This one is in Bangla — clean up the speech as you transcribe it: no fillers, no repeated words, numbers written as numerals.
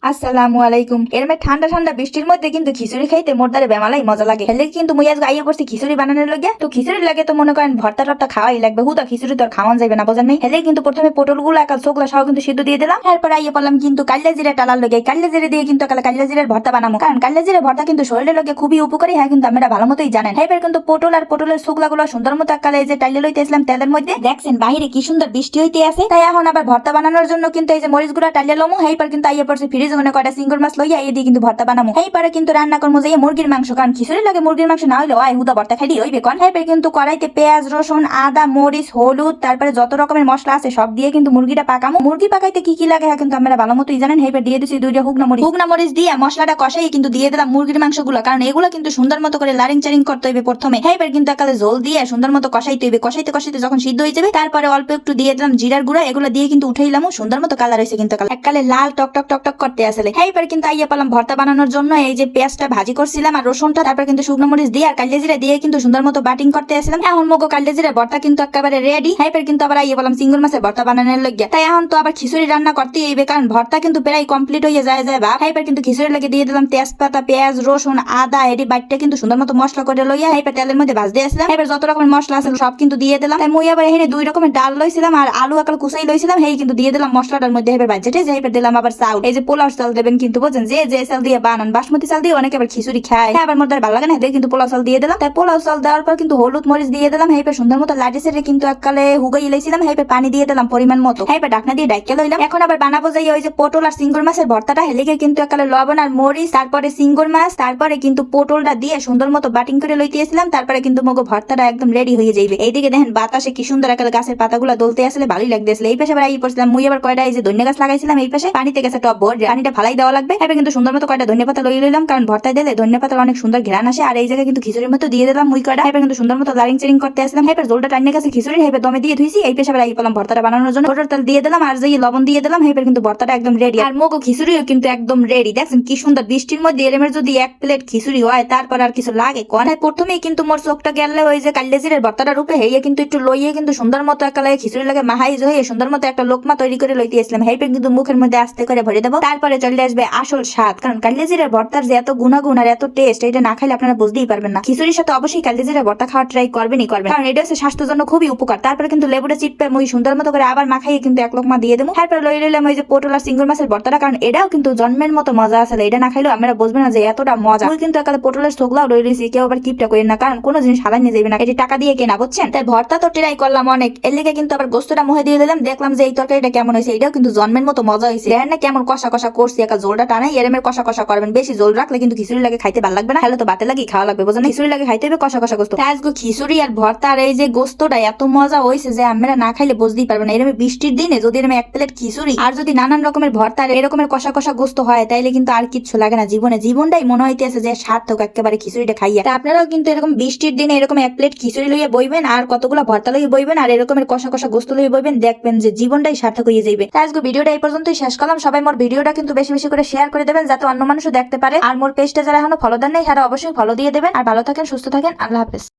আসসালামু আলাইকুম। এরমে ঠান্ডা ঠান্ডা বৃষ্টির মধ্যে কিন্তু খিচুড়ি খাইতে মোর দ্বারে বেমালাই মজা লাগে। হেলে কিন্তু মুই আজকে আইয়া পড়ছি খিচুড়ি বানানোর লগে। তো খিচুড়ি লাগে তো মনে করেন ভর্তা টর্তা খাওয়াই লাগবে, হুদা খিচুড়ি তো আর খাওয়ান যাবে না, বোঝেন নাই। হেলে কিন্তু প্রথমে পটলগুলো একাল চোখলা সহ কিন্তু সিদ্ধ দিয়ে দিলাম। এরপর আইয়া পড়লাম কিন্তু কাল্লা জিরা টালার লগে। কাল্লা জিরা দিয়ে কিন্তু একাল কাল্লা জিরার ভর্তা বানাবো, কারণ কাল্লা জিরার ভর্তা কিন্তু শরীরের লগে খুবই উপকারী। হ্যাঁ, কিন্তু আমরা ভালো মতোই জানেন। এবার কিন্তু পটল আর পটলের চোখলাগুলো সুন্দর মতো একালে এই যে টাইলে লইতেছিলাম তেলের মধ্যে। দেখছেন বাহিরে কি সুন্দর বৃষ্টি হইতে আছে। তাই এখন আবার ভর্তা বানানোর জন্য কিন্তু এই যে মরিচ গুঁড়া টাইলে লমু। এইবার কিন্তু আইয়া পড়ছে ফ্রিজ মনে কয়টা সিঙ্গুর মাছ লইয়া দিয়ে কিন্তু ভর্তা বানাবো। এইবারে কিন্তু রান্না করবো যে মুরগির মাংস, কারণ খিচুড়ি লাগে মুরগির মাংস না হইলে হুদা ভর্তা খাইলে হইবে কোন। এইবার কিন্তু কড়াইতে পেঁয়াজ রসুন আদা মরিচ হলুদ তারপরে যত রকমের মশলা আছে সব দিয়ে কিন্তু মুরগিটা পাকামো। মুরগি পাকাইতে কি কি লাগে কিন্তু আমরা ভালো মতোই জানেন। এইবার দিয়ে দিচ্ছি দুইটা হুগনা মরিচ দিয়ে মশলাটা কষাই কিন্তু দিয়ে দিলাম মুরগির মাংসগুলো, কারণ এগুলো কিন্তু সুন্দর মতো করে লারিং চারিং করতে হইবে প্রথমে। এইবার কিন্তু একালে জল দিয়ে সুন্দর মতো কষাইতে হইবে। কষাইতে কষাইতে যখন সিদ্ধ হয়ে যাবে তারপরে অল্প একটু দিয়ে দিলাম জিরার গুঁড়া। এগুলো দিয়ে কিন্তু উঠাইলাম, সুন্দর মতো কালার হয়েছে কিন্তু এককালে লাল টক টক টক টক করতে আসলে। এইবার কিন্তু আইয়া পেলাম ভর্তা বানানোর জন্য এই যে পেঁয়াজটা ভাজি করছিলাম আর রসুনটা, তারপর কিন্তু শুকনো মরিচ দিয়ে আর কালিয়া জিরা দিয়ে কিন্তু সুন্দর মতো বাটিং করতে আসলাম। এখন মগো কালিয়া জিরা ভর্তা কিন্তু একেবারে রেডি। এইবার কিন্তু আবার আইয়া বললাম চিংড়ি মাছের ভর্তা বানানোর লাগিয়া। তাই এখন তো আবার খিচুড়ি রান্না করতে হইবে, কারণ ভর্তা কিন্তু প্রায় কমপ্লিট হয়ে যায় বা। এইবার কিন্তু খিচুড়ি লাগে দিয়ে দিলাম তেজপাতা পেঁয়াজ রসুন আদা এটি বাটটা কিন্তু সুন্দর মতো মশলা করে লইয়া এইবার তেলের মধ্যে ভাজতে আসলাম। এবার যত রকমের মশলা আছে সব কিন্তু দিয়ে দিলাম। তাই মুই আবার এখানে দুই রকমের ডাল লইছিলাম আর আলু একাল কুচাই লইছিলাম, এই কিন্তু দিয়ে দিলাম মশলাটার মধ্যে। এবার বাজেটে যে এবার দিলাম আবার চাউল, এই যে পোলাও চাল দেবেন কিন্তু বোঝেন, যে যে চাল দিয়ে বানান। বাসমতি চাল দিয়ে অনেকে আবার খিচুড়ি খায়, আবার মোর ভালো লাগে না, কিন্তু পোলাও চাল দিয়ে দিলাম। তাই পোলাও চাল দেওয়ার পর কিন্তু হলুদ মরিচ দিয়ে দিলাম। এইবার সুন্দর মতো লাডি সেরে কিন্তু এককালে হুগাই লাইছিলাম। এইবার পানি দিয়ে দিলাম পরিমাণ মতো। এইবার ঢাকনা দিয়ে ডাইকে লইলাম। এখন আবার বানাবো যাই ওই যে পটল আর সিঙ্গুর মাছের ভর্তাটা। হেলিকে কিন্তু এককালে লবণ আর মরিচ তারপরে সিঙ্গুর মাছ তারপরে কিন্তু পটলটা দিয়ে সুন্দর মতো বাটিং করে লইতেছিলাম। তারপরে কিন্তু মগো ভর্তাটা একদম রেডি হয়ে যাবে। এইদিকে দেখেন বাতাসে কি সুন্দর একালে গাছের পাতাগুলো দলতে আসলে ভালোই লাগতেছিল। এই পাশে আবার এই পড়ছিলাম মুই আবার কয়টা এই যে ধনিয়া গাছ লাগাইছিলাম এই পাশে, পানিতে গেছে টপ ভর, পানিটা ফালাই দেওয়া লাগবে। এবার কিন্তু সুন্দর মতো কয়টা ধনিয়া পাতা লই লইলাম, কারণ ভর্তায় দিলে ধনিয়া পাতার অনেক সুন্দর ঘ্রাণ আসে। আর এই জায়গায় কিন্তু খিচুড়ির মতো দিয়ে দিলাম মুই কয়টা। এবার কিন্তু সুন্দর মতো লারিং চেরিং করতে আসলাম। এবার জলটা টাইনে গেছে খিচুড়ি, এবার দমে দিয়ে ধুইছি। এই পেশে আবার এই পেলাম ভর্তাটা বানানোর জন্য ওটার তেল দিয়ে দিলাম আর যে লবণ দিয়ে দিলাম। এবার কিন্তু ভর্তাটা একদম রেডি আর মগো খিচুড়িও কিন্তু একদম রেডি। দেখছেন কি সুন্দর বৃষ্টির মধ্যে এরমের যদি এক প্লেট খিচুড়ি হয় তারপর আর কিছু লাগে কোন। প্রথমেই কিন্তু মোর চোখটা গেলে ওই যে কাল্লা জিরার ভর্তাটা রূপে হেয়ে কিন্তু একটু লইয়ে কিন্তু সুন্দর মতো একালে খিচুড়ি লাগে মাহাইজ হয়ে সুন্দর মতো একটা লোকমা তৈরি করে লইতে আসলাম। হেপে কিন্তু মুখের মধ্যে আস্তে করে ভরে দেবো, তারপরে চলে আসবে আসল স্বাদ। কারণ কাল্লা জিরার ভর্তার যে এত গুণাগুণ আর এত টেস্ট, এটা না খাইলে আপনারা বুঝতেই পারবেন না। খিচুড়ির সাথে অবশ্যই কাল্লা জিরার ভর্তা খাওয়া ট্রাই করবেনই করবেন, কারণ এটা হচ্ছে স্বাস্থ্যের জন্য খুবই উপকার। তারপরে কিন্তু লেবুটা চিপে মুই সুন্দর মতো করে আবার মাখাইয়ে কিন্তু এক লোকমা দিয়ে দেবো। তারপরে লই লইলাম ওই যে পটল আর সিঙ্গুর মাছের ভর্তাটা, কারণ এটাও কিন্তু জন্মের মতো মজা আছে। এটা না খাইলেও আমরা বুঝবেন না যে এতটা মজা। ওই কিন্তু একালে পটলের চোখলাও রয়ে রয়েছি, কেউ আবার কিপটা করেন না, কারণ কোনো জিনিস হালাই নিয়ে যাবে না, এটি টাকা দিয়ে কেনা বুঝছেন। তাই ভর্তা তো ট্রাই করলাম অনেক, এর লেগে কিন্তু আবার গোস্তটা মুহে দিয়ে দিলাম। দেখলাম যে এই তরকারিটা কেমন হয়েছে, এটাও কিন্তু জন্মের মতো মজা হয়েছে। দেখেন না কেমন কষা কষা করছি, একা জোলটা টানে এরমের কষা কষা করবেন। বেশি জোল রাখলে কিন্তু খিচুড়ি লাগে খাইতে ভালো লাগবে না, তাহলে তো বাতে লাগি খাওয়া লাগবে বোঝেন। খিচুড়ি লাগে খাইতে হবে কষা কষা গোস্ত। আজকে খিচুড়ি আর ভর্তা আর এই যে গোস্তটা এত মজা হয়েছে যে আমরা না খাইলে বুঝতেই পারবেন না। এরমে বৃষ্টির দিনে যদি এরমে এক প্লেট খিচুড়ি আর যদি নানান রকমের ভর্তা আর এরকমের কষা কষা গোস্ত হয় তাইলে কিন্তু আর কিচ্ছু লাগে না জীবনে। জীবনটাই মনে হইতেছে যে সার্থক একেবারে খিচুড়িটা খাইয়া। আপনারাও কিন্তু এরকম বৃষ্টির দিনে এরকম এক প্লেট খিচুড়ি লইয়ে বইবেন আর কতগুলো ভর্তা লইয়ে বইবেন আর এরকমের কষা কষা গোস্ত লইয়ে বইবেন, দেখবেন যে জীবনটাই সার্থক হয়ে যাবে। আজকে ভিডিওটা এই পর্যন্তই শেষ করলাম। সবাই মোর ভিডিওটা কিন্তু বেশি বেশি করে শেয়ার করে দেবেন যাতে অন্য মানুষও দেখতে পারে। আর মোর পেজটা যারা এখনো ফলো দেন নাই তারা অবশ্যই ফলো দিয়ে দেবেন। আর ভালো থাকেন সুস্থ থাকেন, আল্লাহ হাফেজ।